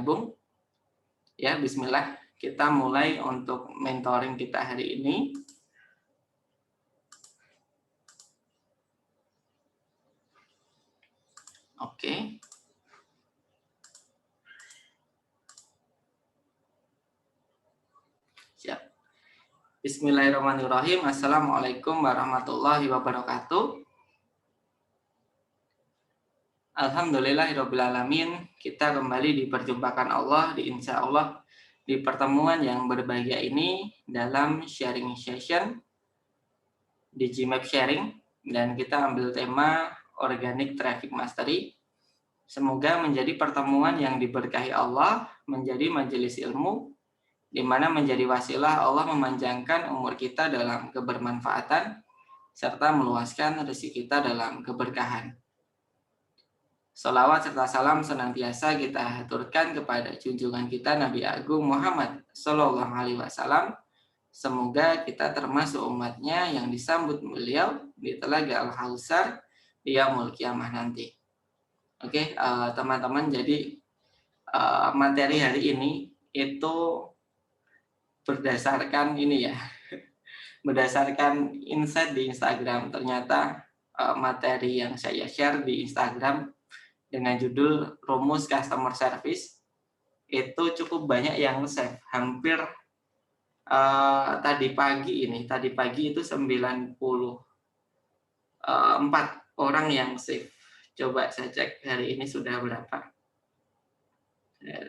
bergabung. Ya, bismillah, kita mulai untuk mentoring kita hari ini. Oke. Siap. Bismillahirrahmanirrahim. Assalamualaikum warahmatullahi wabarakatuh. Alhamdulillahirrabbilalamin. Kita kembali diperjumpakan Allah, insya Allah di pertemuan yang berbahagia ini dalam sharing session di GMap Sharing, dan kita ambil tema Organic Traffic Mastery. Semoga menjadi pertemuan yang diberkahi Allah, menjadi majelis ilmu, di mana menjadi wasilah Allah memanjangkan umur kita dalam kebermanfaatan, serta meluaskan rezeki kita dalam keberkahan. Salawat serta salam senantiasa kita haturkan kepada junjungan kita Nabi Agung Muhammad Sallallahu Alaihi Wasallam. Semoga kita termasuk umatnya yang disambut beliau di Telaga Al-Kausar di Yaumul Qiyamah nanti. Oke, teman-teman, jadi materi hari ini itu berdasarkan ini ya, berdasarkan insight di Instagram. Ternyata materi yang saya share di Instagram dengan judul Rumus Customer Service itu cukup banyak yang save. Hampir tadi pagi itu 94 orang yang save. Coba saya cek hari ini sudah berapa.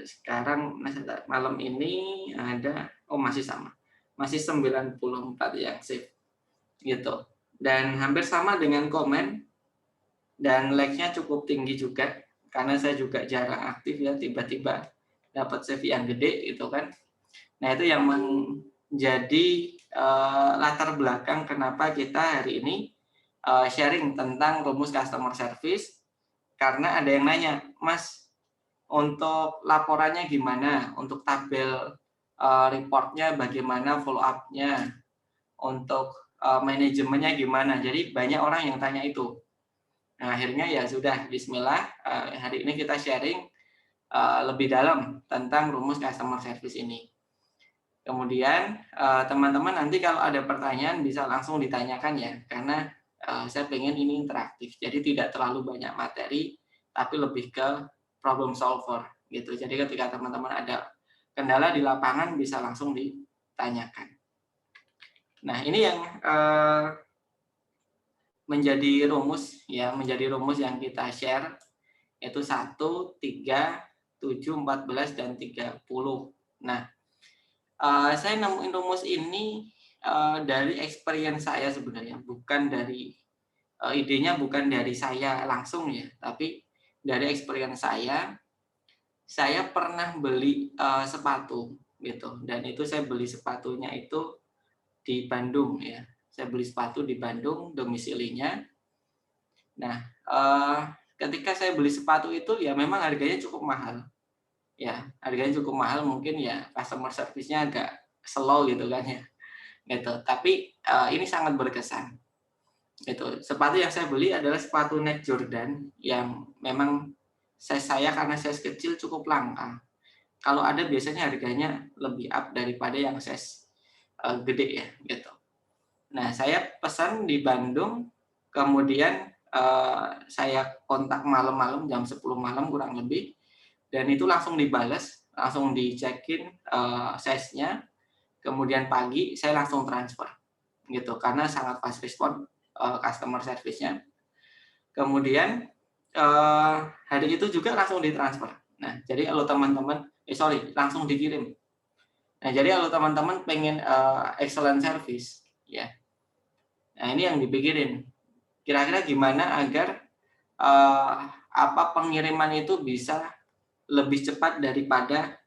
Sekarang malam ini ada, masih sama, masih 94 yang save gitu. Dan hampir sama dengan komen, dan like-nya cukup tinggi juga, karena saya juga jarang aktif ya, tiba-tiba dapat save yang gede gitu kan. Nah, itu yang menjadi latar belakang kenapa kita hari ini sharing tentang rumus customer service. Karena ada yang nanya, Mas, untuk laporannya gimana, untuk tabel reportnya bagaimana, follow up-nya, untuk manajemennya gimana. Jadi banyak orang yang tanya itu. Nah, akhirnya ya sudah, bismillah, hari ini kita sharing lebih dalam tentang rumus customer service ini. Kemudian teman-teman nanti kalau ada pertanyaan bisa langsung ditanyakan ya, karena saya pengen ini interaktif, jadi tidak terlalu banyak materi, tapi lebih ke problem solver gitu. Jadi ketika teman-teman ada kendala di lapangan bisa langsung ditanyakan. Nah, ini yang menjadi rumus yang kita share, yaitu 1, 3, 7, 14, dan 30. Nah, saya nemuin rumus ini dari experience saya sebenarnya, bukan dari idenya bukan dari saya langsung ya, tapi dari experience saya pernah beli sepatu gitu, dan itu saya beli sepatunya itu di Bandung ya. Saya beli sepatu di Bandung, domisilinya. Nah, ketika saya beli sepatu itu ya memang harganya cukup mahal. Ya, harganya cukup mahal, mungkin ya customer service-nya agak slow gitu kan ya. Gitu. Tapi ini sangat berkesan. Gitu. Sepatu yang saya beli adalah sepatu Nike Jordan yang memang saya karena size kecil cukup langka. Kalau ada biasanya harganya lebih up daripada yang size gede ya gitu. Nah, saya pesan di Bandung, kemudian saya kontak malam-malam jam 10 malam kurang lebih, dan itu langsung dibalas, langsung dicekin size-nya, kemudian pagi saya langsung transfer gitu, karena sangat fast respon customer service-nya. Kemudian hari itu juga langsung ditransfer. Nah, jadi kalau teman-teman, langsung dikirim. Nah, jadi kalau teman-teman pengen excellent service, ya. Nah, ini yang dipikirin. Kira-kira gimana agar pengiriman itu bisa lebih cepat daripada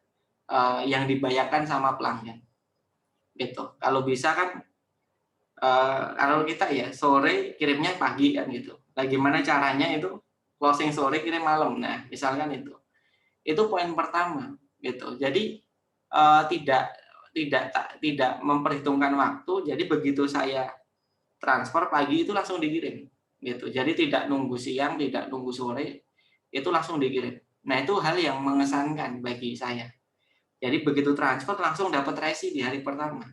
yang dibayarkan sama pelanggan. Gitu. Kalau bisa kan, kalau kita ya sore kirimnya pagi kan gitu. Nah, gimana caranya itu closing sore kirim malam. Nah, misalkan itu. Itu poin pertama gitu. Jadi tidak memperhitungkan waktu. Jadi begitu saya transfer pagi itu langsung dikirim gitu. Jadi tidak nunggu siang, tidak nunggu sore, itu langsung dikirim Nah, itu hal yang mengesankan bagi saya. Jadi begitu transfer langsung dapat resi di hari pertama,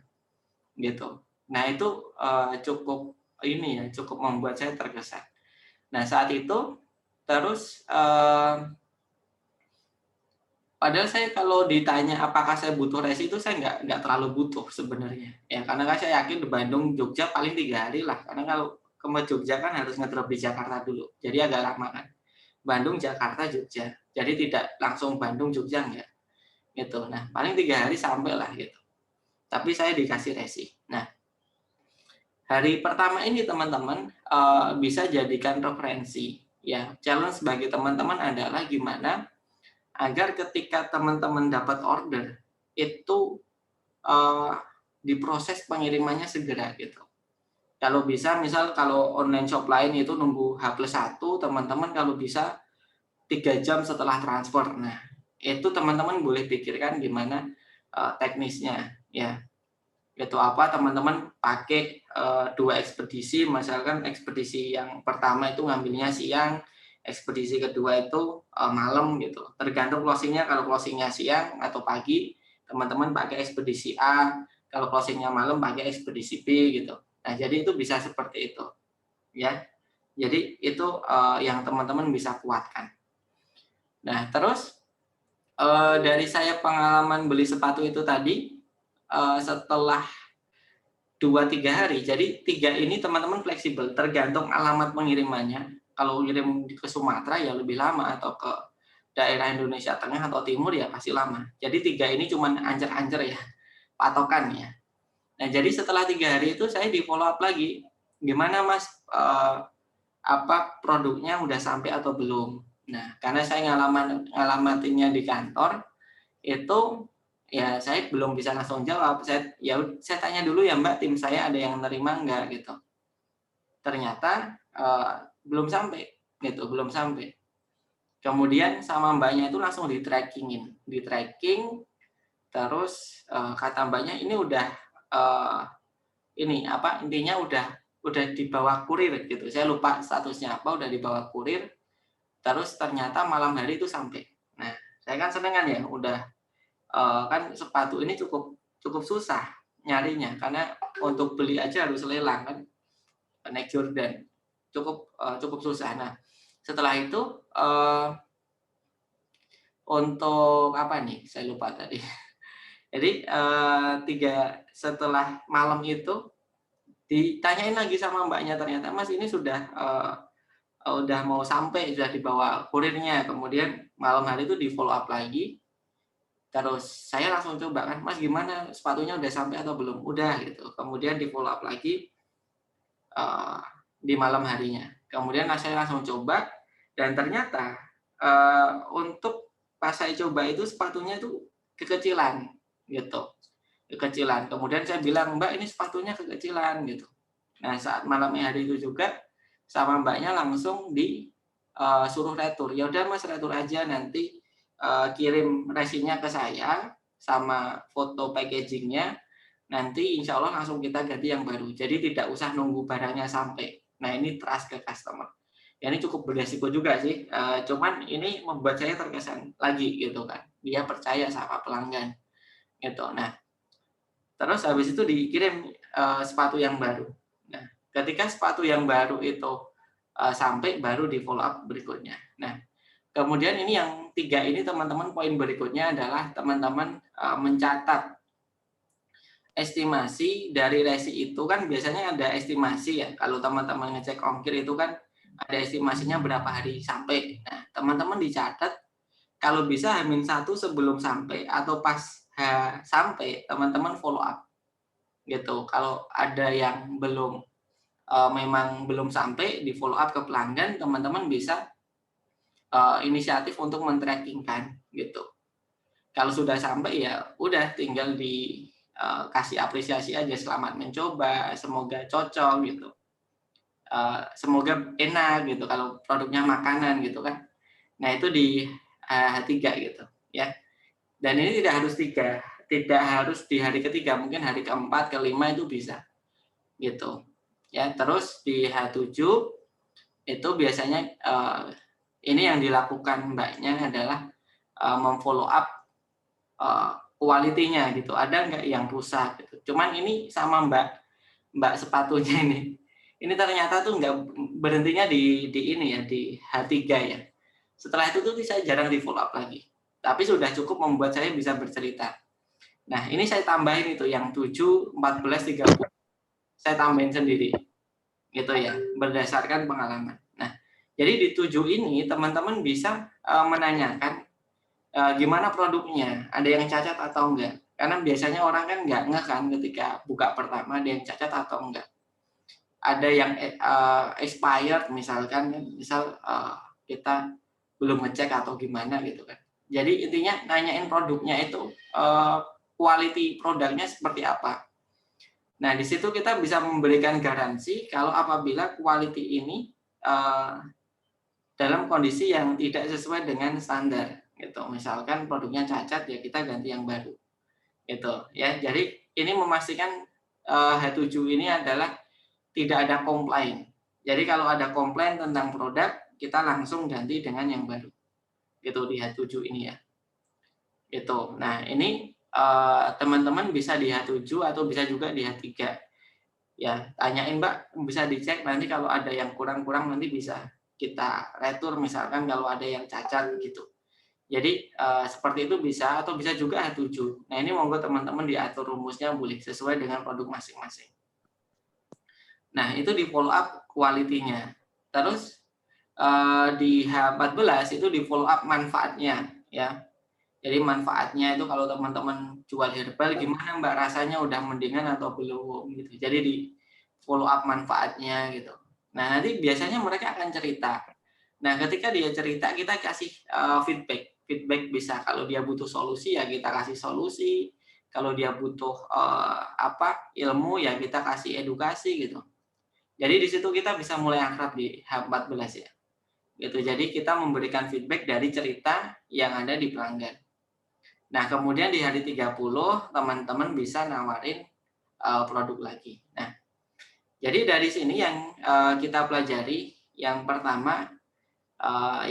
gitu. Nah, itu, cukup ini ya, cukup membuat saya terkesan. Nah, saat itu terus, padahal saya kalau ditanya apakah saya butuh resi itu saya nggak terlalu butuh sebenarnya. Ya karena kan saya yakin di Bandung, Jogja paling 3 hari lah, karena kalau ke Jogja kan harus ngedrop di Jakarta dulu, jadi agak lama kan. Bandung, Jakarta, Jogja. Jadi tidak langsung Bandung, Jogja enggak, gitu. Nah, paling 3 hari sampai lah gitu. Tapi saya dikasih resi. Nah, hari pertama ini teman-teman, bisa jadikan referensi, ya. Challenge bagi teman-teman adalah gimana agar ketika teman-teman dapat order, itu, eee, diproses pengirimannya segera gitu. Kalau bisa misal kalau online shop lain itu nunggu H+1, teman-teman kalau bisa 3 jam setelah transfer. Nah, itu teman-teman boleh pikirkan gimana, teknisnya, ya. Itu apa, teman-teman pakai, 2 ekspedisi, misalkan ekspedisi yang pertama itu ngambilnya siang, ekspedisi kedua itu, malam gitu. Tergantung closing-nya, kalau closing-nya siang atau pagi, teman-teman pakai ekspedisi A, kalau closing-nya malam pakai ekspedisi B gitu. Nah, jadi itu bisa seperti itu, ya. Jadi itu, yang teman-teman bisa kuatkan. Nah, terus, dari saya pengalaman beli sepatu itu tadi, setelah 2-3 hari, jadi 3 ini teman-teman fleksibel, tergantung alamat pengirimannya. Kalau ngirim ke Sumatera ya lebih lama, atau ke daerah Indonesia Tengah atau Timur ya pasti lama. Jadi 3 ini cuman ancer-ancer ya, patokan ya. Nah, jadi setelah 3 hari itu saya di-follow up lagi, "Gimana Mas, produknya udah sampai atau belum?" Nah, karena saya ngalamatinnya di kantor, itu ya saya belum bisa langsung jawab. Saya tanya dulu ya, "Mbak, tim saya ada yang nerima nggak?" Gitu. Ternyata, belum sampai, gitu, belum sampai. Kemudian sama Mbaknya itu langsung di-tracking, terus, kata Mbaknya, "Ini udah, eee, intinya udah dibawa kurir," gitu. Saya lupa statusnya apa, udah dibawa kurir, terus ternyata malam hari itu sampai. Nah, saya kan seneng kan ya, udah, kan sepatu ini cukup cukup susah nyarinya, karena untuk beli aja harus lelang kan, Nike Jordan, cukup susah. Nah, setelah itu, untuk apa nih, saya lupa tadi. Jadi, setelah malam itu ditanyain lagi sama Mbaknya, ternyata, "Mas, ini udah mau sampai, sudah dibawa kurirnya." Kemudian malam hari itu di-follow up lagi, terus saya langsung coba kan, "Mas, gimana, sepatunya udah sampai atau belum?" "Udah," gitu. Kemudian di-follow up lagi, eee, di malam harinya. Kemudian saya langsung coba, dan ternyata, untuk pas saya coba itu sepatunya itu kekecilan, gitu, kekecilan. Kemudian saya bilang, "Mbak, ini sepatunya kekecilan," gitu. Nah, saat malam hari itu juga sama Mbaknya langsung suruh retur. "Ya udah Mas, retur aja, nanti, kirim resinya ke saya sama foto packaging-nya, nanti insya Allah langsung kita ganti yang baru. Jadi tidak usah nunggu barangnya sampai." Nah, ini trust ke customer. Ya, ini cukup beresiko juga sih, cuman ini membuat saya terkesan lagi gitu kan, dia percaya sama pelanggan, gitu. Nah, terus habis itu dikirim, sepatu yang baru. Nah, ketika sepatu yang baru itu, sampai, baru di-follow up berikutnya. Nah, kemudian ini yang 3 ini teman-teman, poin berikutnya adalah teman-teman, mencatat estimasi dari resi. Itu kan biasanya ada estimasi ya, kalau teman-teman ngecek ongkir itu kan ada estimasinya berapa hari sampai. Nah, teman-teman dicatat, kalau bisa H-1 sebelum sampai atau pas sampai, teman-teman follow up, gitu. Kalau ada yang memang belum sampai, di-follow up ke pelanggan, teman-teman bisa, inisiatif untuk men-tracking kan, gitu. Kalau sudah sampai ya udah tinggal kasih apresiasi aja, "Selamat mencoba, semoga cocok," gitu. Semoga enak gitu, kalau produknya makanan gitu kan. Nah, itu di H3 gitu ya. Dan ini tidak harus di hari ketiga, mungkin hari keempat, kelima itu bisa gitu. Ya, terus di H7 itu biasanya, Ini yang dilakukan Mbaknya adalah memfollow up quality-nya gitu. Ada nggak yang rusak gitu. Cuman ini sama Mbak sepatunya ini. Ini ternyata tuh nggak berhentinya di ini ya, di H3 ya. Setelah itu tuh saya jarang di follow up lagi. Tapi sudah cukup membuat saya bisa bercerita. Nah, ini saya tambahin itu yang 7, 14, 30. Saya tambahin sendiri. Gitu ya, berdasarkan pengalaman. Nah, jadi di 7 ini teman-teman bisa menanyakan gimana produknya, ada yang cacat atau enggak. Karena biasanya orang kan nggak ngeh kan ketika buka pertama ada yang cacat atau enggak. Ada yang expired misalkan, misal kita belum ngecek atau gimana gitu kan. Jadi intinya nanyain produknya itu quality produknya seperti apa. Nah, di situ kita bisa memberikan garansi kalau apabila quality ini dalam kondisi yang tidak sesuai dengan standar gitu. Misalkan produknya cacat ya kita ganti yang baru. Gitu ya. Jadi ini memastikan H7 ini adalah tidak ada komplain. Jadi kalau ada komplain tentang produk, kita langsung ganti dengan yang baru. Gitu di H7 ini ya. Gitu. Nah, ini teman-teman bisa di H7 atau bisa juga di H3. Ya, tanyain Mbak, bisa dicek nanti kalau ada yang kurang-kurang nanti bisa kita retur misalkan kalau ada yang cacat gitu. Jadi seperti itu bisa atau bisa juga H7. Nah, ini monggo teman-teman diatur rumusnya boleh sesuai dengan produk masing-masing. Nah, itu di follow up quality-nya. Terus di H14 itu di follow up manfaatnya ya. Jadi manfaatnya itu kalau teman-teman jual herbal gimana Mbak rasanya udah mendingan atau belum gitu. Jadi di follow up manfaatnya gitu. Nah, nanti biasanya mereka akan cerita. Nah, ketika dia cerita kita kasih feedback. Feedback bisa kalau dia butuh solusi ya kita kasih solusi. Kalau dia butuh ilmu ya kita kasih edukasi gitu. Jadi di situ kita bisa mulai akrab di H14 ya. Gitu. Jadi kita memberikan feedback dari cerita yang ada di pelanggan. Nah, kemudian di hari 30 teman-teman bisa nawarin produk lagi. Nah, jadi dari sini yang kita pelajari yang pertama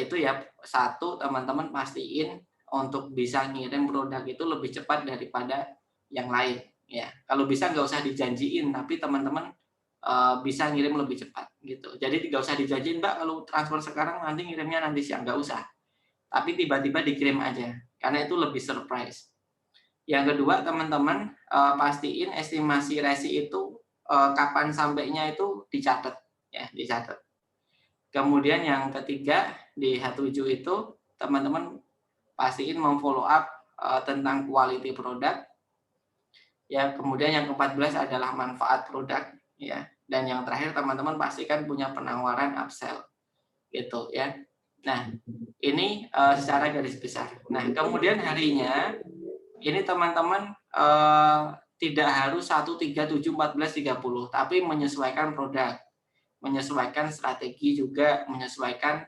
itu ya satu teman-teman pastiin untuk bisa ngirim produk itu lebih cepat daripada yang lain ya. Kalau bisa nggak usah dijanjiin tapi teman-teman bisa ngirim lebih cepat gitu. Jadi nggak usah dijanjiin Mbak kalau transfer sekarang nanti ngirimnya nanti siang, nggak usah. Tapi tiba-tiba dikirim aja karena itu lebih surprise. Yang kedua teman-teman pastiin estimasi resi itu kapan sampainya itu dicatat ya, dicatat. Kemudian yang ketiga di H7 itu teman-teman pastiin memfollow up tentang quality produk. Ya, kemudian yang ke-14 adalah manfaat produk ya. Dan yang terakhir teman-teman pastikan punya penawaran upsell gitu ya. Nah, ini secara garis besar. Nah, kemudian harinya ini teman-teman tidak harus 1, 3, 7, 14, 30, tapi menyesuaikan produk, menyesuaikan strategi juga, menyesuaikan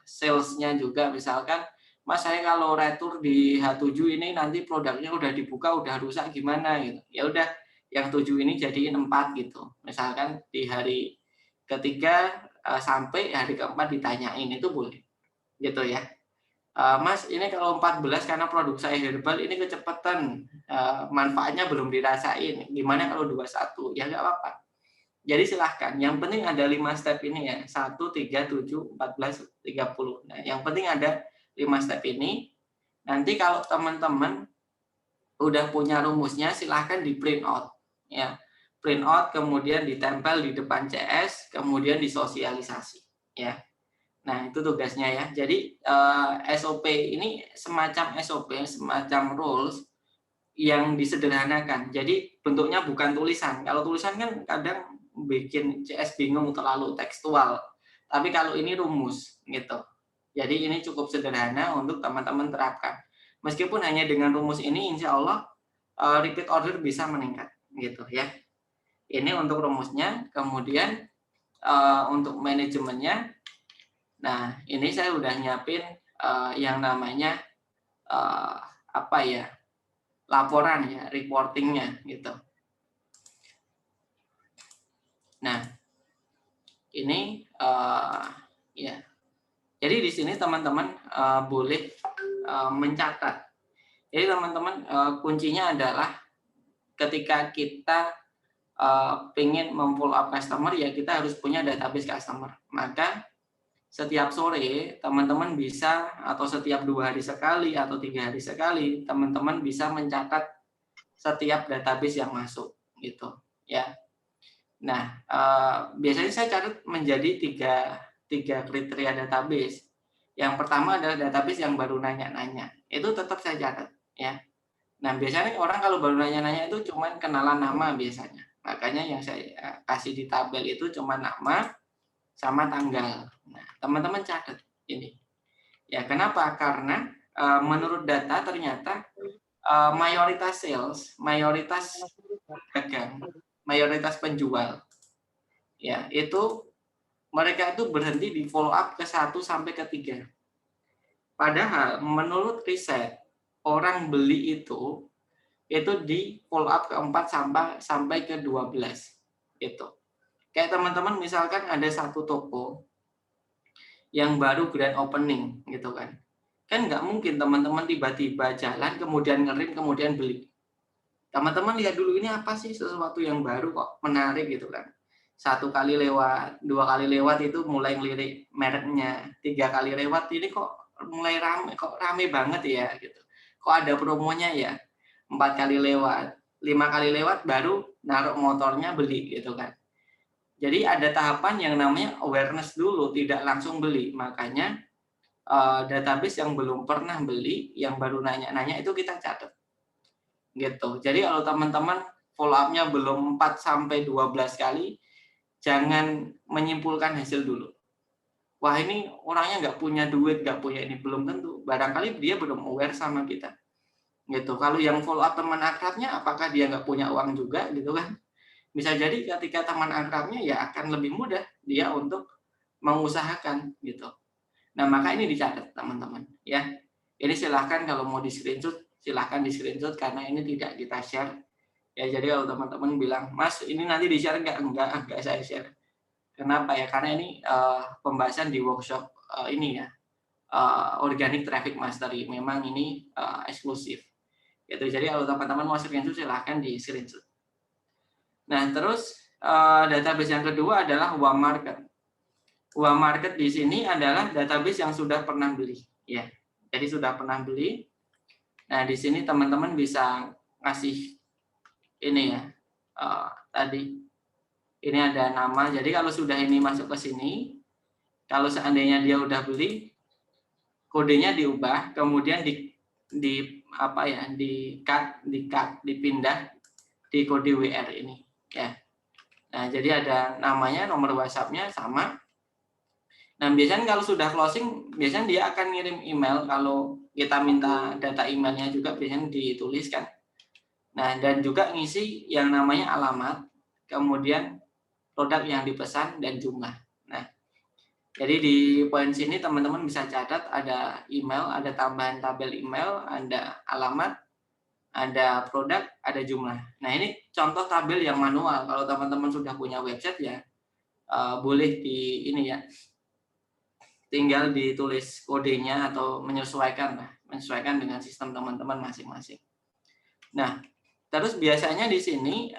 sales-nya juga. Misalkan, Mas saya kalau retur di H7 ini nanti produknya udah dibuka, udah rusak gimana gitu. Ya udah, yang 7 ini jadiin 4 gitu. Misalkan di hari ketiga sampai hari keempat ditanyain itu boleh. Gitu ya. Mas ini kalau 14 karena produk saya herbal ini kecepatan, manfaatnya belum dirasain, gimana kalau 21? Ya nggak apa-apa. Jadi silahkan, yang penting ada 5 step ini ya, 1, 3, 7, 14, 30. Nah, yang penting ada 5 step ini, nanti kalau teman-teman udah punya rumusnya silahkan di print out. Ya. Print out, kemudian ditempel di depan CS, kemudian disosialisasi. Ya. Nah, itu tugasnya ya. Jadi SOP ini semacam SOP, semacam rules yang disederhanakan. Jadi bentuknya bukan tulisan. Kalau tulisan kan kadang bikin CS bingung terlalu tekstual. Tapi kalau ini rumus gitu. Jadi ini cukup sederhana untuk teman-teman terapkan. Meskipun hanya dengan rumus ini insya Allah repeat order bisa meningkat gitu ya. Ini untuk rumusnya, kemudian untuk manajemennya. Nah, ini saya udah nyiapin yang namanya laporan ya, reportingnya gitu. Nah, ini ya Jadi di sini teman-teman boleh mencatat. Jadi teman-teman kuncinya adalah ketika kita pengen memfollow up customer, ya kita harus punya database customer. Maka setiap sore teman-teman bisa, atau setiap 2 hari sekali atau 3 hari sekali, teman-teman bisa mencatat setiap database yang masuk gitu ya. Nah, biasanya saya catat menjadi tiga kriteria database. Yang pertama adalah database yang baru nanya-nanya, itu tetap saya catat ya. Nah, biasanya orang kalau baru nanya-nanya itu cuman kenalan nama biasanya. Makanya yang saya kasih di tabel itu cuma nama sama tanggal. Nah, teman-teman catat ini. Ya, kenapa? Karena menurut data ternyata mayoritas sales, mayoritas pedagang, mayoritas penjual, ya itu mereka itu berhenti di follow up ke 1 sampai ke 3. Padahal menurut riset, orang beli itu di follow up ke 4 sampai ke 12 gitu. Kayak teman-teman misalkan ada satu toko yang baru grand opening gitu kan. Kan nggak mungkin teman-teman tiba-tiba jalan kemudian ngerim kemudian beli. Teman-teman lihat dulu ini apa sih, sesuatu yang baru kok menarik gitu kan. 1 kali lewat, 2 kali lewat itu mulai ngelirik mereknya, 3 kali lewat ini kok mulai rame banget ya gitu. Kok ada promonya ya. 4 kali lewat, 5 kali lewat baru naruh motornya beli gitu kan. Jadi ada tahapan yang namanya awareness dulu, tidak langsung beli. Makanya database yang belum pernah beli, yang baru nanya-nanya itu kita catat. Gitu. Jadi kalau teman-teman follow up-nya belum 4 sampai 12 kali, jangan menyimpulkan hasil dulu. Wah, ini orangnya nggak punya duit, nggak punya ini, belum tentu. Barangkali dia belum aware sama kita. Gitu. Kalau yang follow up teman akrabnya, apakah dia nggak punya uang juga gitu kan? Bisa jadi ketika teman akrabnya ya akan lebih mudah dia untuk mengusahakan gitu. Nah, maka ini dicatat teman-teman ya. Ini silahkan kalau mau di screenshot, silahkan di screenshot karena ini tidak kita share. Ya, jadi kalau teman-teman bilang, "Mas, ini nanti di-share nggak?" Enggak saya share. Kenapa ya? Karena ini pembahasan di workshop ini ya, Organic Traffic Mastery. Memang ini eksklusif. Gitu. Jadi kalau teman-teman mau screenshot silahkan di screenshot. Nah, terus database yang kedua adalah uang market. Uang market di sini adalah database yang sudah pernah beli, ya. Jadi sudah pernah beli. Nah, di sini teman-teman bisa ngasih ini ya. Tadi ini ada nama. Jadi kalau sudah ini masuk ke sini, kalau seandainya dia udah beli, kodenya diubah, kemudian di apa ya, dipindah di kode WR ini, ya. Nah, jadi ada namanya, nomor WhatsApp-nya sama. Nah, biasanya kalau sudah closing, biasanya dia akan ngirim email. Kalau kita minta data emailnya juga biasanya dituliskan. Nah, dan juga ngisi yang namanya alamat, kemudian produk yang dipesan, dan jumlah. Nah, jadi di poin sini teman-teman bisa catat ada email, ada tambahan tabel email, ada alamat, ada produk, ada jumlah. Nah, ini contoh tabel yang manual. Kalau teman-teman sudah punya website ya, boleh di ini ya, tinggal ditulis kodenya atau menyesuaikan dengan sistem teman-teman masing-masing. Nah, terus biasanya di sini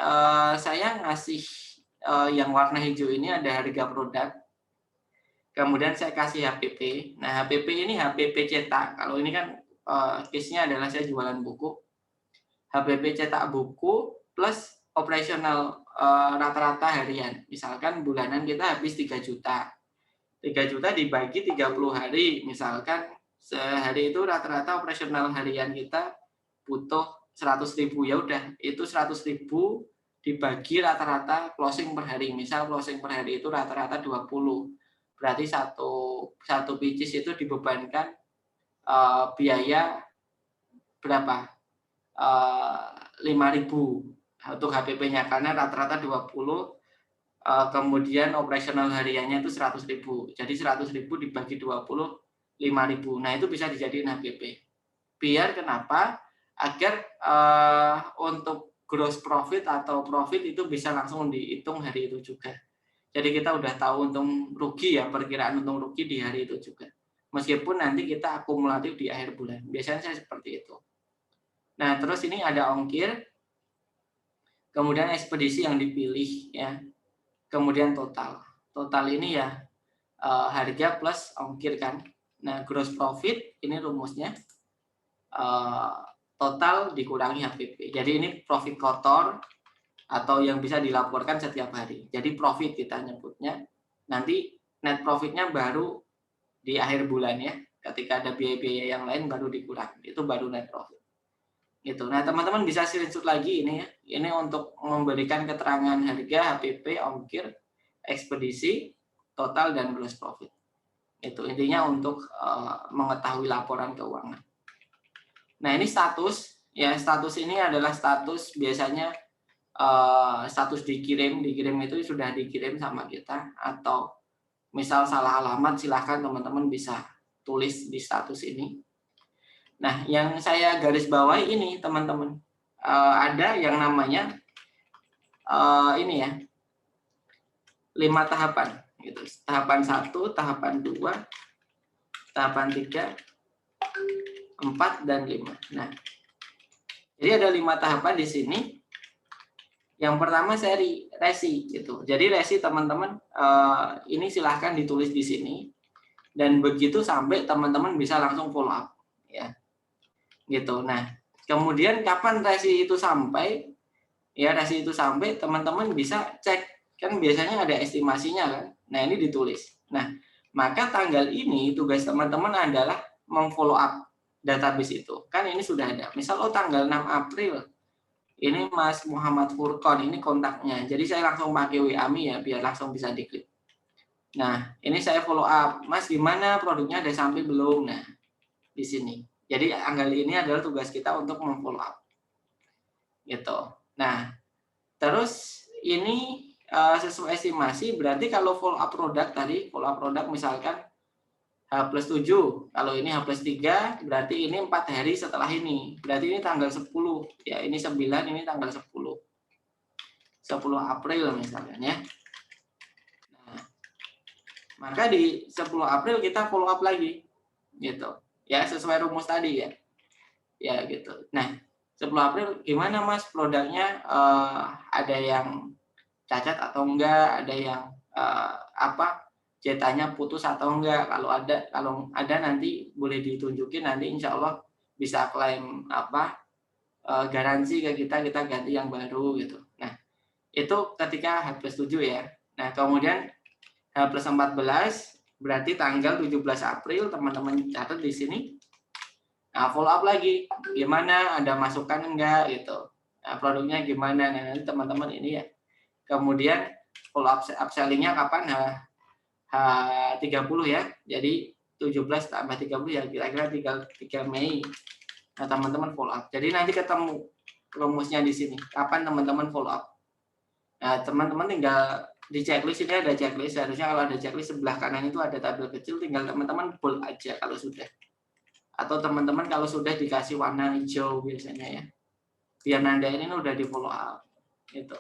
saya ngasih yang warna hijau ini ada harga produk. Kemudian saya kasih HPP. Nah, HPP ini HPP cetak. Kalau ini kan case-nya adalah saya jualan buku. HPP cetak buku plus operasional rata-rata harian. Misalkan bulanan kita habis 3 juta. 3 juta dibagi 30 hari, misalkan sehari itu rata-rata operasional harian kita butuh 100.000, ya udah itu 100.000 dibagi rata-rata closing per hari. Misal closing per hari itu rata-rata 20. Berarti satu pieces itu dibebankan biaya berapa? 5.000 untuk HPP-nya karena rata-rata 20. Kemudian operasional hariannya itu 100.000. Jadi 100.000 dibagi 20, 5.000. Nah, itu bisa dijadiin HPP. Biar kenapa? Agar untuk gross profit atau profit itu bisa langsung dihitung hari itu juga. Jadi kita udah tahu untung rugi ya, perkiraan untung rugi di hari itu juga. meskipun nanti kita akumulatif di akhir bulan. Biasanya saya seperti itu. Nah, terus ini ada ongkir, kemudian ekspedisi yang dipilih ya, kemudian total. Total ini ya harga plus ongkir kan. Nah, gross profit ini rumusnya total dikurangi HPP. Jadi ini profit kotor atau yang bisa dilaporkan setiap hari. Jadi profit kita nyebutnya. Nanti net profitnya baru di akhir bulan ya. Ketika ada biaya-biaya yang lain baru dikurangi. Itu baru net profit. Gitu. Nah, teman-teman bisa screenshot lagi ini ya. Ini untuk memberikan keterangan harga, HPP, ongkir, ekspedisi, total dan gross profit. Itu intinya untuk mengetahui laporan keuangan. Nah, ini status ya. Status ini adalah status biasanya status dikirim itu sudah dikirim sama kita, atau misal salah alamat silahkan teman-teman bisa tulis di status ini. Nah, yang saya garis bawahi ini teman-teman, ada yang namanya ini ya, 5 tahapan gitu. Tahapan 1, tahapan 2, tahapan 3, 4 dan 5. Nah, jadi ada 5 tahapan di sini. Yang pertama resi gitu. Jadi resi teman-teman ini silahkan ditulis di sini, dan begitu sampai teman-teman bisa langsung follow up ya. Gitu. Nah, kemudian kapan resi itu sampai? Ya, resi itu sampai teman-teman bisa cek, kan biasanya ada estimasinya kan. Nah, ini ditulis. Nah, maka tanggal ini tugas teman-teman adalah memfollow up database itu. Kan ini sudah ada. Misal tanggal 6 April ini Mas Muhammad Furqon, ini kontaknya. Jadi saya langsung pakai WA-Mi ya, biar langsung bisa diklik. Nah, ini saya follow up. Mas, gimana produknya ada sampai belum? Nah, di sini. Jadi tanggal ini adalah tugas kita untuk memfollow up. Gitu. Nah, terus ini sesuai estimasi, berarti kalau follow up produk tadi, follow up produk misalkan H+7, kalau ini H+3, berarti ini 4 hari setelah ini. Berarti ini tanggal 10, ya ini 9, ini tanggal 10. 10 April misalnya ya. Nah, maka di 10 April kita follow up lagi. Gitu. Ya, sesuai rumus tadi ya. Ya gitu. Nah, 10 April gimana Mas produknya, ada yang cacat atau enggak, ada yang ceritanya putus atau enggak. Kalau ada nanti boleh ditunjukin, nanti insya Allah bisa klaim garansi ke kita ganti yang baru gitu. Nah, itu ketika H+7 ya. Nah, kemudian H+14 berarti tanggal 17 April teman-teman catat di sini. Nah, follow up lagi, gimana, ada masukan enggak gitu. Nah, produknya gimana, nah, nanti teman-teman ini ya. Kemudian follow up upselling-nya kapan? H30 ya. Jadi 17 tambah 30 ya kira-kira 3 Mei. Nah, teman-teman follow up. Jadi nanti ketemu rumusnya di sini. Kapan teman-teman follow up? Nah, teman-teman tinggal di checklist ini ada checklist. Harusnya kalau ada checklist sebelah kanan itu ada tabel kecil, tinggal teman-teman bold aja kalau sudah. Atau teman-teman kalau sudah dikasih warna hijau biasanya ya. Biar nandain ini udah di follow up. Gitu.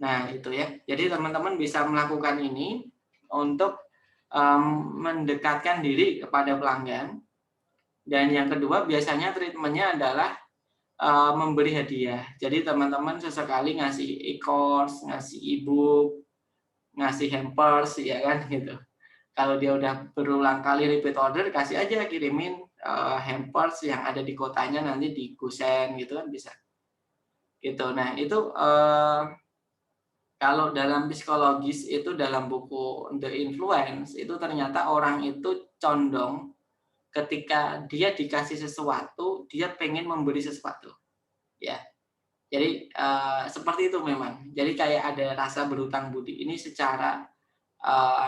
Nah, itu ya. Jadi teman-teman bisa melakukan ini untuk mendekatkan diri kepada pelanggan. Dan yang kedua biasanya treatmentnya adalah memberi hadiah. Jadi teman-teman sesekali ngasih e-course, ngasih e-book, ngasih hampers ya kan gitu. Kalau dia udah berulang kali repeat order, kasih aja kirimin hampers yang ada di kotanya, nanti di kusen gitu kan bisa. Gitu. Nah, itu kalau dalam psikologis itu dalam buku The Influence itu ternyata orang itu condong ketika dia dikasih sesuatu dia pengen memberi sesuatu ya. Jadi seperti itu memang. Jadi kayak ada rasa berutang budi. Ini secara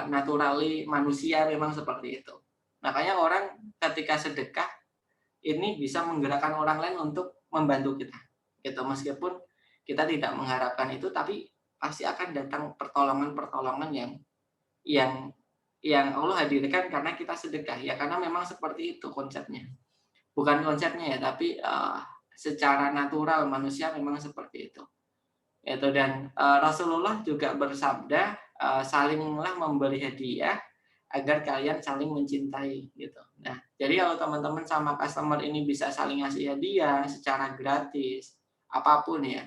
naturally manusia memang seperti itu. Makanya orang ketika sedekah ini bisa menggerakkan orang lain untuk membantu kita. Gitu, meskipun kita tidak mengharapkan itu, tapi pasti akan datang pertolongan-pertolongan yang Allah hadirkan karena kita sedekah ya, karena memang seperti itu konsepnya. Bukan konsepnya ya, tapi secara natural manusia memang seperti itu. Dan Rasulullah juga bersabda, salinglah memberi hadiah agar kalian saling mencintai gitu. Nah, jadi kalau teman-teman sama customer ini bisa saling ngasih hadiah secara gratis, apapun ya,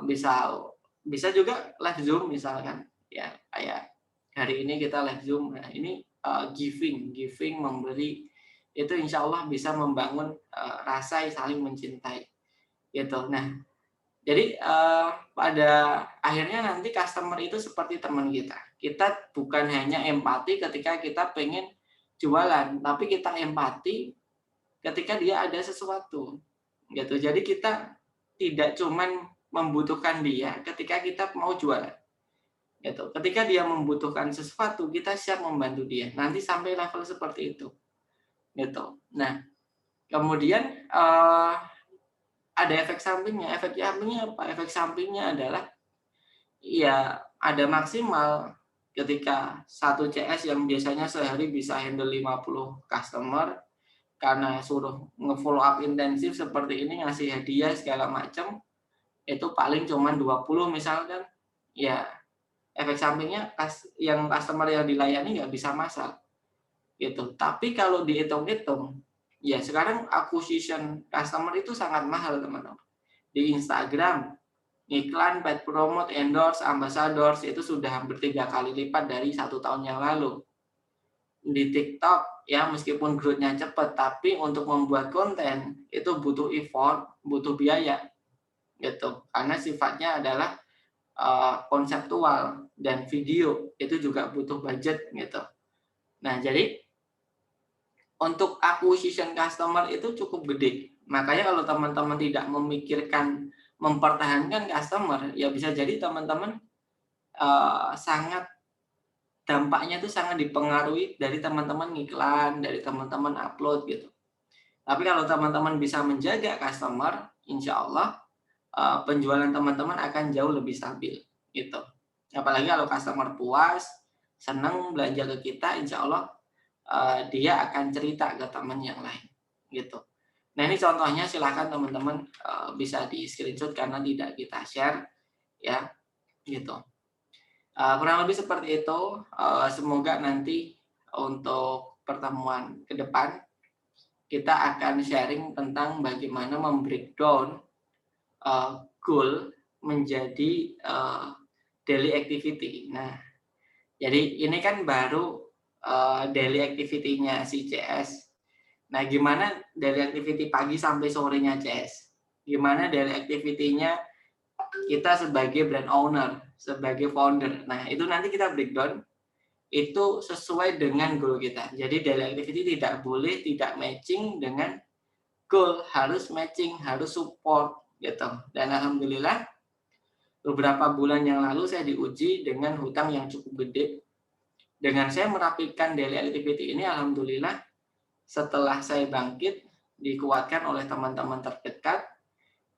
bisa bisa juga live Zoom misalkan, ya kayak hari ini kita live Zoom. Nah, ini giving memberi itu insya Allah bisa membangun rasa saling mencintai gitu. Nah, jadi pada akhirnya nanti customer itu seperti teman kita. Kita bukan hanya empati ketika kita pengen jualan, tapi kita empati ketika dia ada sesuatu gitu. Jadi kita tidak cuman membutuhkan dia ketika kita mau jualan gitu. Ketika dia membutuhkan sesuatu, kita siap membantu dia. Nanti sampai level seperti itu gitu. Nah, kemudian ada efek sampingnya. Efek sampingnya apa? Efek sampingnya adalah ya ada maksimal ketika satu CS yang biasanya sehari bisa handle 50 customer, karena suruh nge-follow up intensif seperti ini, ngasih hadiah segala macam, itu paling cuman 20 misalkan, ya efek sampingnya yang customer yang dilayani nggak bisa masak gitu. Tapi kalau dihitung-hitung, ya sekarang acquisition customer itu sangat mahal teman-teman. Di Instagram, iklan, paid promote, endorse, ambassadors itu sudah hampir 3 kali lipat dari 1 tahun yang lalu. Di TikTok, ya meskipun growth-nya cepat, tapi untuk membuat konten itu butuh effort, butuh biaya gitu. Karena sifatnya adalah konseptual dan video itu juga butuh budget gitu. Nah, jadi untuk acquisition customer itu cukup gede. Makanya kalau teman-teman tidak memikirkan mempertahankan customer, ya bisa jadi teman-teman sangat dampaknya itu sangat dipengaruhi dari teman-teman ngiklan, dari teman-teman upload gitu. Tapi kalau teman-teman bisa menjaga customer, insya Allah penjualan teman-teman akan jauh lebih stabil gitu. Apalagi kalau customer puas, senang belanja ke kita, insya Allah dia akan cerita ke teman yang lain gitu. Nah, ini contohnya, silahkan teman-teman bisa di screenshot karena tidak kita share ya gitu. Kurang lebih seperti itu. Semoga nanti untuk pertemuan ke depan kita akan sharing tentang bagaimana membreakdown goal menjadi daily activity. Nah, jadi ini kan baru daily activity-nya si CS. Nah, gimana daily activity pagi sampai sorenya CS? Gimana daily activity-nya kita sebagai brand owner, sebagai founder. Nah, itu nanti kita breakdown itu sesuai dengan goal kita. Jadi daily activity tidak boleh tidak matching dengan goal, harus matching, harus support gitu. Dan alhamdulillah beberapa bulan yang lalu saya diuji dengan hutang yang cukup gede. Dengan saya merapikan daily activity ini, alhamdulillah setelah saya bangkit, dikuatkan oleh teman-teman terdekat,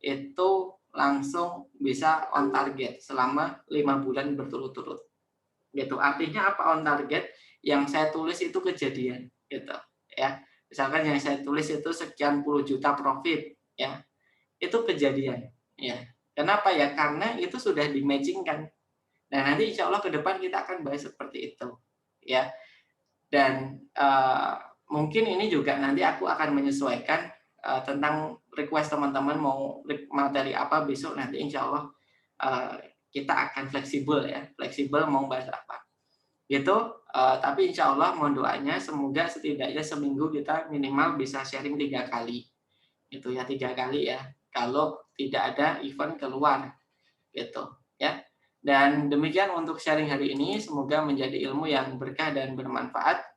itu langsung bisa on target selama 5 bulan berturut-turut. Gitu. Artinya apa on target? Yang saya tulis itu kejadian, gitu. Ya. Misalkan yang saya tulis itu sekian puluh juta profit, ya. Itu kejadian, ya. Kenapa ya? Karena itu sudah di-matchingkan. Nah, nanti insya Allah ke depan kita akan bahas seperti itu, ya. Dan mungkin ini juga nanti aku akan menyesuaikan tentang request teman-teman mau materi apa besok, nanti insya Allah kita akan fleksibel ya, fleksibel mau bahas apa gitu. Tapi insya Allah mohon doanya semoga setidaknya seminggu kita minimal bisa sharing 3 kali itu ya, 3 kali ya, kalau tidak ada event keluar gitu ya. Dan demikian untuk sharing hari ini, semoga menjadi ilmu yang berkah dan bermanfaat.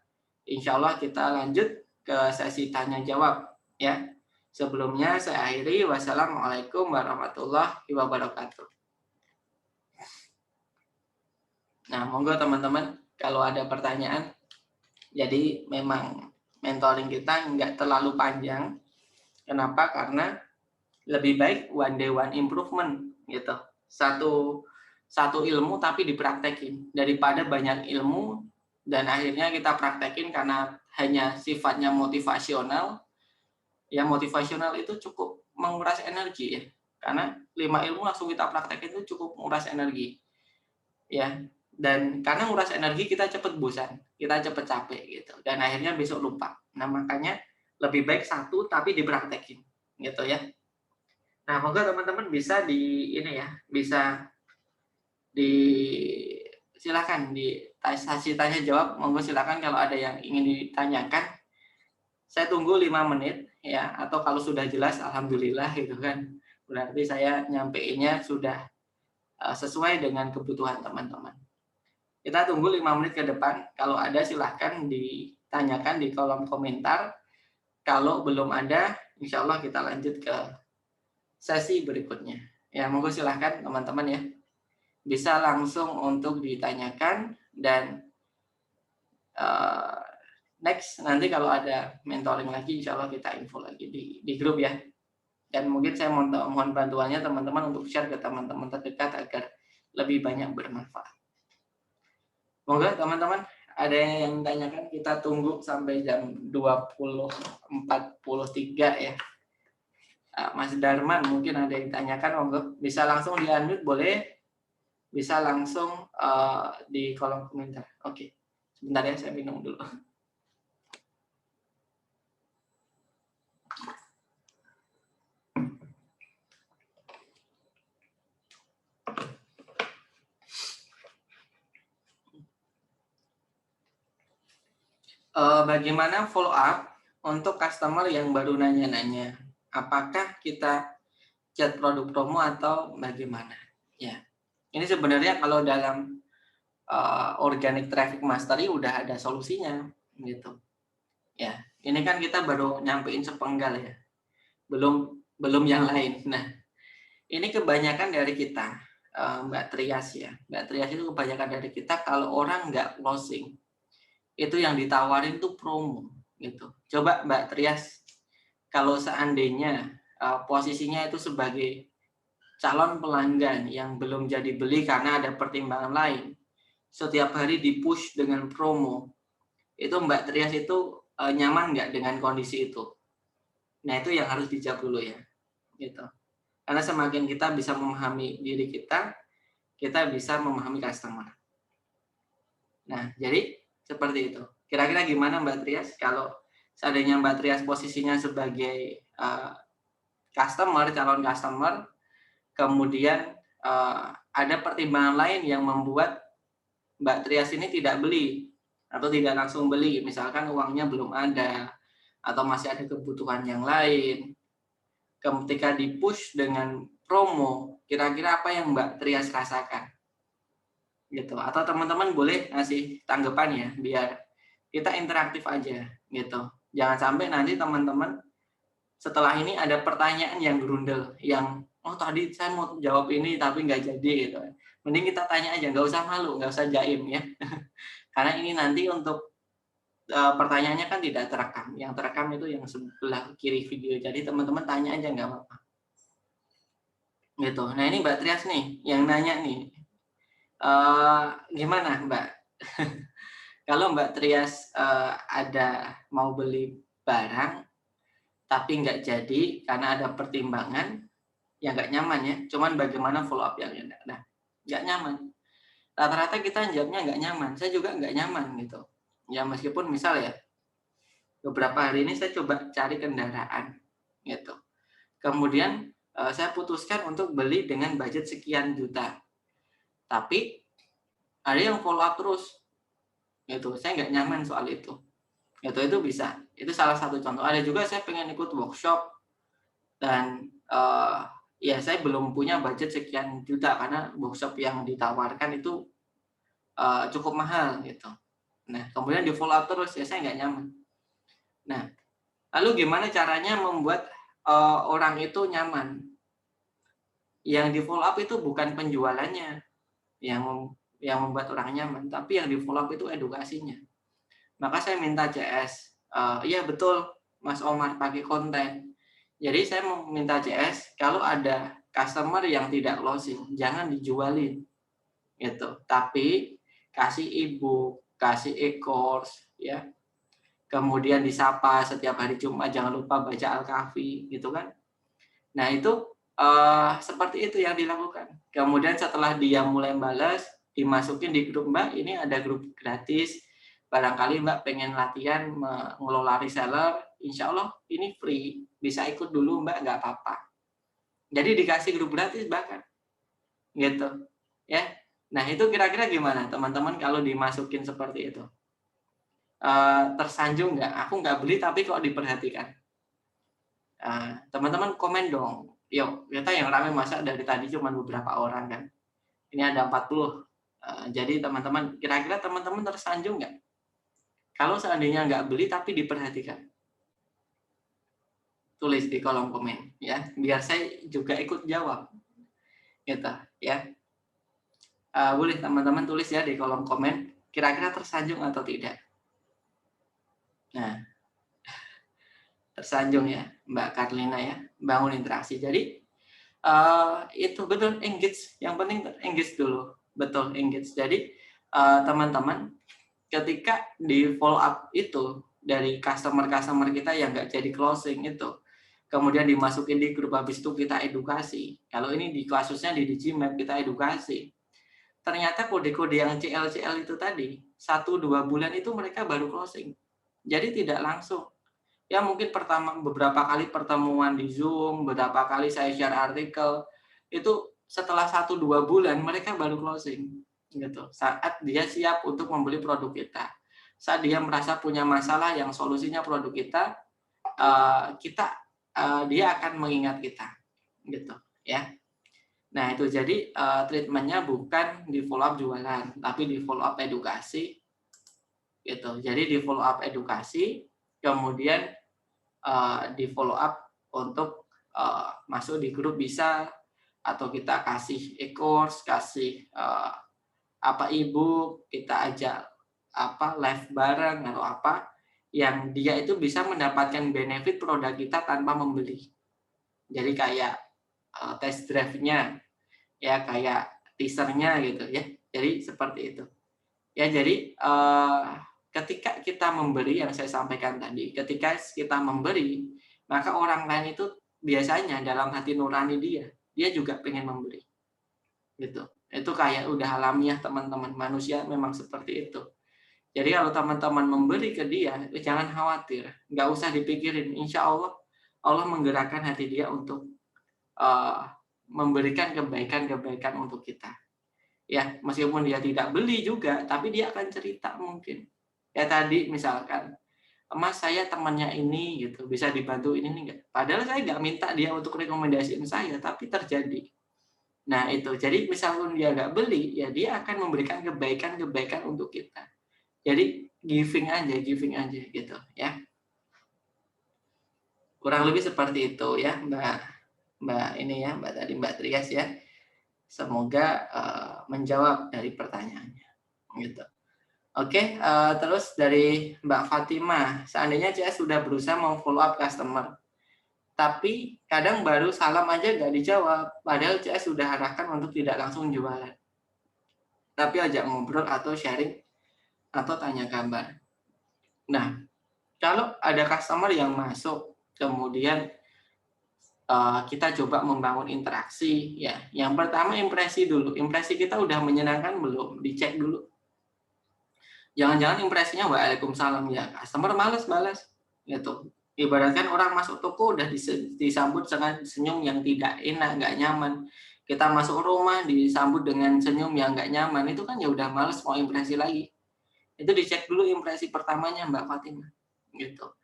Insya Allah kita lanjut ke sesi tanya jawab ya. Sebelumnya saya akhiri, wassalamualaikum warahmatullahi wabarakatuh. Nah, monggo teman-teman kalau ada pertanyaan. Jadi memang mentoring kita nggak terlalu panjang. Kenapa? Karena lebih baik one day one improvement gitu. Satu ilmu tapi dipraktekin daripada banyak ilmu dan akhirnya kita praktekin karena hanya sifatnya motivasional. Ya motivasional itu cukup menguras energi ya. Karena 5 ilmu langsung kita praktekin itu cukup menguras energi. Ya. Dan karena nguras energi kita cepet bosan, kita cepet capek gitu, dan akhirnya besok lupa. Nah makanya lebih baik satu tapi dipraktekin gitu ya. Nah moga teman-teman bisa di ini ya, bisa di silakan di sesi tanya jawab, monggo silakan kalau ada yang ingin ditanyakan. Saya tunggu 5 menit ya, atau kalau sudah jelas alhamdulillah gitu kan. Berarti saya nyampeinnya sudah sesuai dengan kebutuhan teman-teman. Kita tunggu 5 menit ke depan. Kalau ada silahkan ditanyakan di kolom komentar. Kalau belum ada, insya Allah kita lanjut ke sesi berikutnya. Ya, monggo silahkan teman-teman ya. Bisa langsung untuk ditanyakan dan next nanti kalau ada mentoring lagi, insya Allah kita info lagi di grup ya. Dan mungkin saya mohon bantuannya teman-teman untuk share ke teman-teman terdekat agar lebih banyak bermanfaat. Moga teman-teman ada yang tanyakan, kita tunggu sampai jam 20.43 ya. Mas Darman mungkin ada yang tanyakan, monggo bisa langsung di unmute boleh, bisa langsung di kolom komentar. Oke, sebentar ya saya minum dulu. Bagaimana follow up untuk customer yang baru nanya-nanya? Apakah kita chat produk promo atau bagaimana? Ya, ini sebenarnya kalau dalam organic traffic mastery udah ada solusinya gitu. Ya, ini kan kita baru nyampein sepenggal ya, belum yang lain. Nah, ini kebanyakan dari kita, Mbak Trias ya. Mbak Trias itu kebanyakan dari kita kalau orang nggak closing, itu yang ditawarin tuh promo gitu. Coba Mbak Trias, kalau seandainya posisinya itu sebagai calon pelanggan yang belum jadi beli karena ada pertimbangan lain, setiap hari di-push dengan promo, itu Mbak Trias itu nyaman nggak dengan kondisi itu? Nah itu yang harus dijawab dulu ya, gitu. Karena semakin kita bisa memahami diri kita bisa memahami customer. Nah jadi seperti itu. Kira-kira gimana Mbak Trias kalau seandainya Mbak Trias posisinya sebagai customer, calon customer, kemudian ada pertimbangan lain yang membuat Mbak Trias ini tidak beli atau tidak langsung beli, misalkan uangnya belum ada atau masih ada kebutuhan yang lain. Ketika di-push dengan promo, kira-kira apa yang Mbak Trias rasakan? Gitu. Atau teman-teman boleh ngasih tanggapan ya, biar kita interaktif aja gitu. Jangan sampai nanti teman-teman setelah ini ada pertanyaan yang grundel, yang oh tadi saya mau jawab ini tapi nggak jadi gitu. Mending kita tanya aja, nggak usah malu, nggak usah jaim ya. Karena ini nanti untuk pertanyaannya kan tidak terekam. Yang terekam itu yang sebelah kiri video. Jadi teman-teman tanya aja nggak apa-apa. Gitu. Nah ini Mbak Trias nih yang nanya nih. Gimana Mbak? Kalau Mbak Trias ada mau beli barang tapi nggak jadi karena ada pertimbangan, ya nggak nyaman ya. Cuman bagaimana follow up yang enak? Nah, nggak nyaman. Rata-rata kita jawabnya nggak nyaman. Saya juga nggak nyaman gitu. Ya meskipun misal ya, beberapa hari ini saya coba cari kendaraan gitu. Kemudian saya putuskan untuk beli dengan budget sekian juta. Tapi ada yang follow up terus. Gitu. Saya nggak nyaman soal itu. Itu bisa. Itu salah satu contoh. Ada juga saya pengen ikut workshop dan ya saya belum punya budget sekian juta karena workshop yang ditawarkan itu cukup mahal gitu. Nah, kemudian di follow up terus ya saya nggak nyaman. Nah, lalu gimana caranya membuat orang itu nyaman? Yang di follow up itu bukan penjualannya yang membuat orang nyaman, tapi yang di follow up itu edukasinya. Maka saya minta CS, iya betul Mas Omar pakai konten. Jadi saya mau minta CS kalau ada customer yang tidak closing, jangan dijualin gitu. Tapi kasih e-book, kasih e-course ya. Kemudian disapa setiap hari Jumat, jangan lupa baca Al-Kahfi gitu kan. Nah, itu seperti itu yang dilakukan. Kemudian setelah dia mulai balas, dimasukin di grup Mbak, ini ada grup gratis, barangkali Mbak pengen latihan mengelola reseller, insya Allah ini free, bisa ikut dulu Mbak, nggak apa-apa. Jadi dikasih grup gratis bahkan, gitu, ya. Nah itu kira-kira gimana teman-teman kalau dimasukin seperti itu? Tersanjung nggak? Aku nggak beli tapi kok diperhatikan. Teman-teman komen dong. Yuk, kita yang ramai masa dari tadi cuma beberapa orang kan. Ini ada 40. Jadi teman-teman, kira-kira teman-teman tersanjung nggak? Kalau seandainya nggak beli tapi diperhatikan. Tulis di kolom komen ya, biar saya juga ikut jawab. Gitu ya. Boleh teman-teman tulis ya di kolom komen, kira-kira tersanjung atau tidak. Nah, tersanjung ya Mbak Karlina ya, bangun interaksi. Jadi itu betul engage, yang penting engage dulu, betul engage. Jadi teman-teman ketika di follow up itu dari customer kita yang nggak jadi closing itu, kemudian dimasukin di grup, habis itu kita edukasi. Kalau ini di kasusnya di Digimap kita edukasi. Ternyata kode-kode yang CL itu tadi 1-2 bulan itu mereka baru closing. Jadi tidak langsung. Ya mungkin beberapa kali pertemuan di Zoom, beberapa kali saya share artikel, itu setelah 1-2 bulan mereka baru closing. Gitu. Saat dia siap untuk membeli produk kita. Saat dia merasa punya masalah yang solusinya produk kita, dia akan mengingat kita. Gitu ya. Nah itu jadi treatmentnya bukan di follow up jualan, tapi di follow up edukasi. Gitu. Jadi di follow up edukasi, kemudian di follow up untuk masuk di grup bisa, atau kita kasih e-course, kasih e-book, kita ajak live bareng atau apa yang dia itu bisa mendapatkan benefit produk kita tanpa membeli. Jadi kayak test drive-nya ya, kayak teaser-nya gitu ya. Jadi seperti itu. Ya jadi ketika kita memberi, yang saya sampaikan tadi, ketika kita memberi, maka orang lain itu biasanya dalam hati nurani dia juga pengen memberi. Gitu. Itu kayak udah alamiah teman-teman, manusia memang seperti itu. Jadi kalau teman-teman memberi ke dia, jangan khawatir, nggak usah dipikirin. Insya Allah, Allah menggerakkan hati dia untuk memberikan kebaikan-kebaikan untuk kita. Ya, meskipun dia tidak beli juga, tapi dia akan cerita mungkin. Ya tadi misalkan, Mas saya temannya ini gitu, bisa dibantu ini enggak? Padahal saya nggak minta dia untuk rekomendasiin saya, tapi terjadi. Nah itu, jadi misalkan dia nggak beli, ya dia akan memberikan kebaikan-kebaikan untuk kita. Jadi giving aja gitu ya. Kurang lebih seperti itu ya Mbak Trias ya. Semoga menjawab dari pertanyaannya gitu. Oke, terus dari Mbak Fatimah, seandainya CS sudah berusaha mau follow up customer, tapi kadang baru salam aja nggak dijawab, padahal CS sudah arahkan untuk tidak langsung jualan. Tapi ajak ngobrol atau sharing atau tanya kabar. Nah, kalau ada customer yang masuk, kemudian kita coba membangun interaksi ya. Yang pertama impresi dulu. Impresi kita udah menyenangkan belum? Dicek dulu. Jangan-jangan impresinya waalaikumsalam ya. Customer males balas gitu. Ibaratkan orang masuk toko udah disambut dengan senyum yang tidak enak, nggak nyaman. Kita masuk rumah disambut dengan senyum yang nggak nyaman, itu kan ya udah males mau impresi lagi. Itu dicek dulu impresi pertamanya Mbak Fatimah gitu.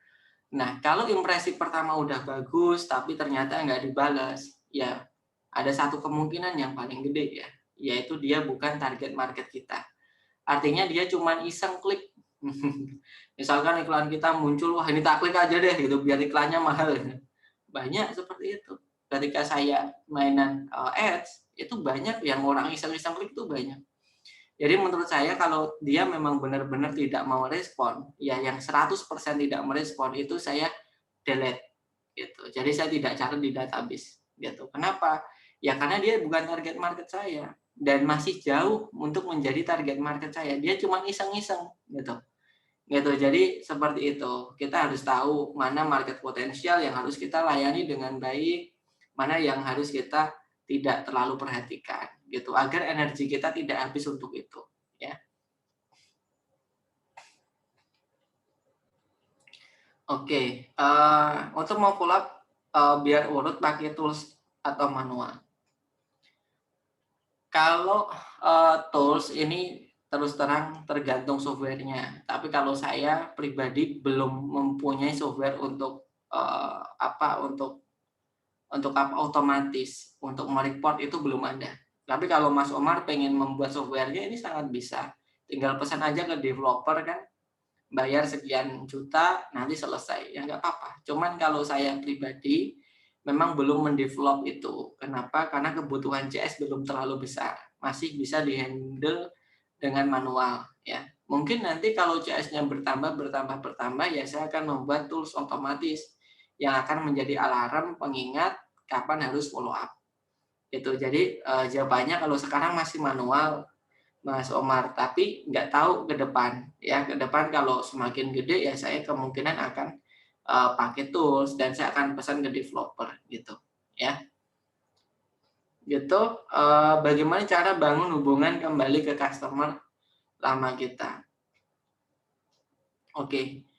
Nah, kalau impresi pertama udah bagus, tapi ternyata nggak dibalas, ya ada satu kemungkinan yang paling gede ya, yaitu dia bukan target market kita. Artinya dia cuma iseng klik. Misalkan iklan kita muncul, wah ini tak klik aja deh gitu, biar iklannya mahal. Banyak seperti itu. Ketika saya mainan ads, itu banyak yang orang iseng-iseng klik itu banyak. Jadi menurut saya kalau dia memang benar-benar tidak mau respon, ya yang 100% tidak merespon itu saya delete gitu. Jadi saya tidak catat di database gitu. Kenapa? Ya karena dia bukan target market saya dan masih jauh untuk menjadi target market saya. Dia cuma iseng-iseng gitu. Gitu. Jadi seperti itu. Kita harus tahu mana market potensial yang harus kita layani dengan baik, mana yang harus kita tidak terlalu perhatikan gitu, agar energi kita tidak habis untuk itu, ya. Oke, untuk mau pull up, biar urut pakai tools atau manual. Kalau, tools ini terus terang tergantung software-nya, tapi kalau saya pribadi belum mempunyai software untuk, untuk otomatis, untuk me-report itu belum ada. Tapi kalau Mas Omar pengen membuat software-nya ini sangat bisa, tinggal pesan aja ke developer kan, bayar sekian juta, nanti selesai, ya nggak apa-apa. Cuman kalau saya pribadi, memang belum mendevelop itu. Kenapa? Karena kebutuhan CS belum terlalu besar, masih bisa di-handle dengan manual, ya. Mungkin nanti kalau CS-nya bertambah, ya saya akan membuat tools otomatis yang akan menjadi alarm pengingat kapan harus follow up. Itu. Jadi, jawabannya kalau sekarang masih manual, Mas Omar, tapi nggak tahu ke depan ya, ke depan kalau semakin gede ya saya kemungkinan akan, pakai tools dan saya akan pesan ke developer gitu, ya. Gitu, bagaimana cara bangun hubungan kembali ke customer lama kita. Oke,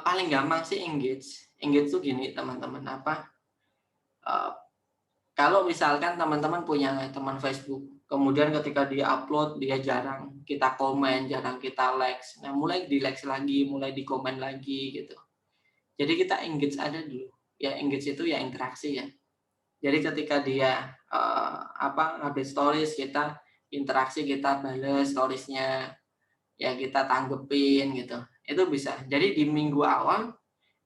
paling gampang sih engage. Engage tuh gini teman-teman, eee, kalau misalkan teman-teman punya teman Facebook, kemudian ketika dia upload dia jarang kita komen, jarang kita likes. Nah, mulai di-likes lagi, mulai di-komen lagi gitu. Jadi kita engage aja dulu. Ya engage itu ya interaksi ya. Jadi ketika dia update stories kita interaksi, kita bales storiesnya, ya kita tanggepin gitu. Itu bisa. Jadi di minggu awal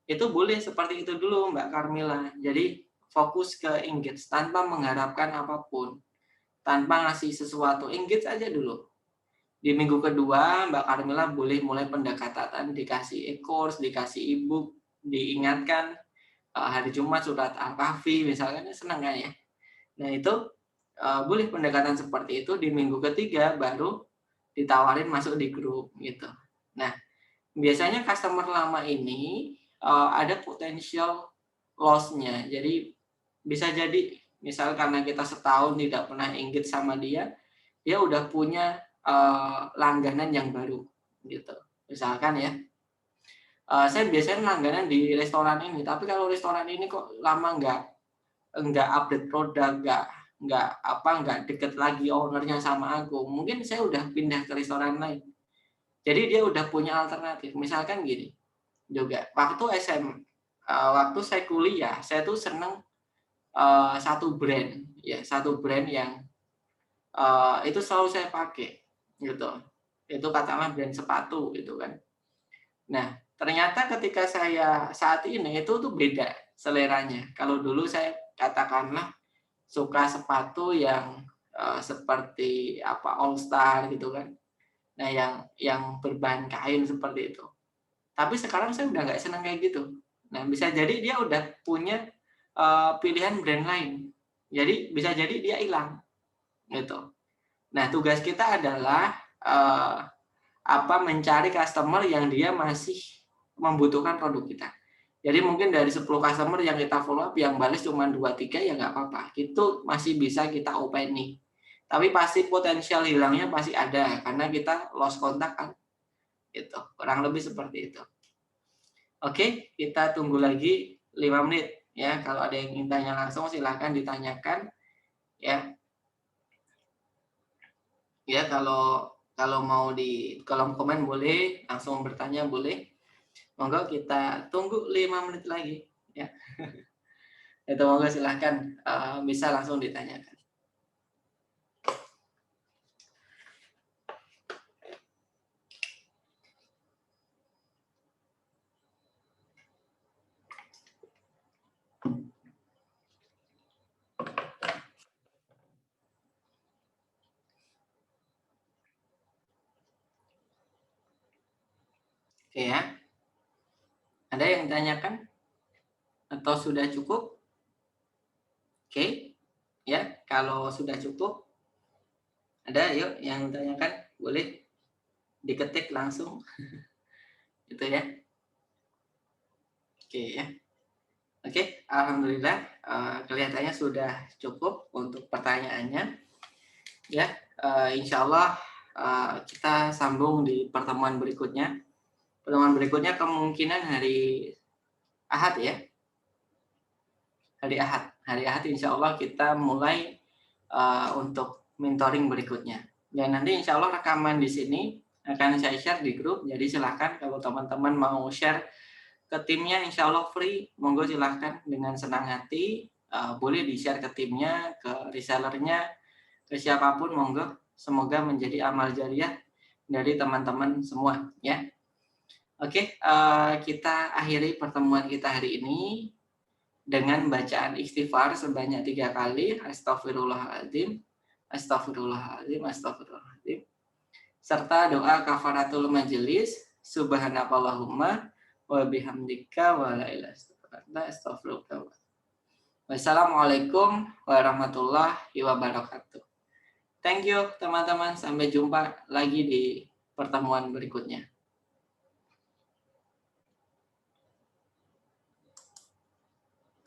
itu boleh seperti itu dulu Mbak Karmila. Jadi fokus ke engage tanpa mengharapkan apapun, tanpa ngasih sesuatu, engage aja dulu. Di minggu kedua Mbak Karmila boleh mulai pendekatan, dikasih e-course, dikasih e-book, diingatkan hari Jumat surat Al-Kahfi misalkan, senang kan ya. Nah itu boleh pendekatan seperti itu. Di minggu ketiga baru ditawarin masuk di grup gitu. Nah, biasanya customer lama ini ada potensial loss-nya. Jadi bisa jadi misal karena kita setahun tidak pernah engage sama dia, dia udah punya langganan yang baru gitu. Misalkan ya, saya biasanya langganan di restoran ini, tapi kalau restoran ini kok lama nggak update produk, nggak deket lagi ownernya sama aku, mungkin saya udah pindah ke restoran lain. Jadi dia udah punya alternatif. Misalkan gini, juga waktu saya kuliah, saya tuh seneng satu brand yang itu selalu saya pakai gitu. Itu katakanlah brand sepatu gitu kan. Nah, ternyata ketika saya saat ini itu tuh beda seleranya. Kalau dulu saya katakanlah suka sepatu yang seperti All Star gitu kan. Nah, yang berbahan kain seperti itu. Tapi sekarang saya udah nggak senang kayak gitu. Nah, bisa jadi dia udah punya pilihan brand lain. Jadi bisa jadi dia hilang gitu. Nah, tugas kita adalah mencari customer yang dia masih membutuhkan produk kita. Jadi mungkin dari 10 customer yang kita follow up yang balas cuma 2 3 ya nggak apa-apa. Itu masih bisa kita openi. Tapi pasti potensial hilangnya pasti ada karena kita lost kontak kan. Gitu. Kurang lebih seperti itu. Oke, kita tunggu lagi 5 menit ya. Kalau ada yang ingin tanya langsung silahkan ditanyakan ya. Ya, kalau mau di kolom komen boleh, langsung bertanya boleh. Monggo kita tunggu 5 menit lagi ya. Itu monggo silahkan bisa langsung ditanyakan. Oke ya. Ada yang ditanyakan atau sudah cukup? Oke. Ya, kalau sudah cukup ada yuk yang ditanyakan boleh diketik langsung. Gitu ya. Oke ya. Oke, alhamdulillah kelihatannya sudah cukup untuk pertanyaannya. ya. Insya Allah kita sambung di pertemuan berikutnya. Pertemuan berikutnya kemungkinan hari Ahad ya. Hari Ahad insya Allah kita mulai untuk mentoring berikutnya. Dan nanti insya Allah rekaman di sini akan saya share di grup. Jadi silahkan kalau teman-teman mau share ke timnya, insya Allah free. Monggo silahkan dengan senang hati. Boleh di-share ke timnya, ke resellernya, ke siapapun monggo. Semoga menjadi amal jariah dari teman-teman semua ya. Oke, kita akhiri pertemuan kita hari ini dengan bacaan istighfar sebanyak 3 kali. Astagfirullahaladzim, astagfirullahaladzim, astagfirullahaladzim. Serta doa kafaratul majelis, subhanakallahumma wa bihamdika wa la ilaha illa anta astaghfiruka. Wassalamualaikum warahmatullahi wabarakatuh. Thank you teman-teman, sampai jumpa lagi di pertemuan berikutnya.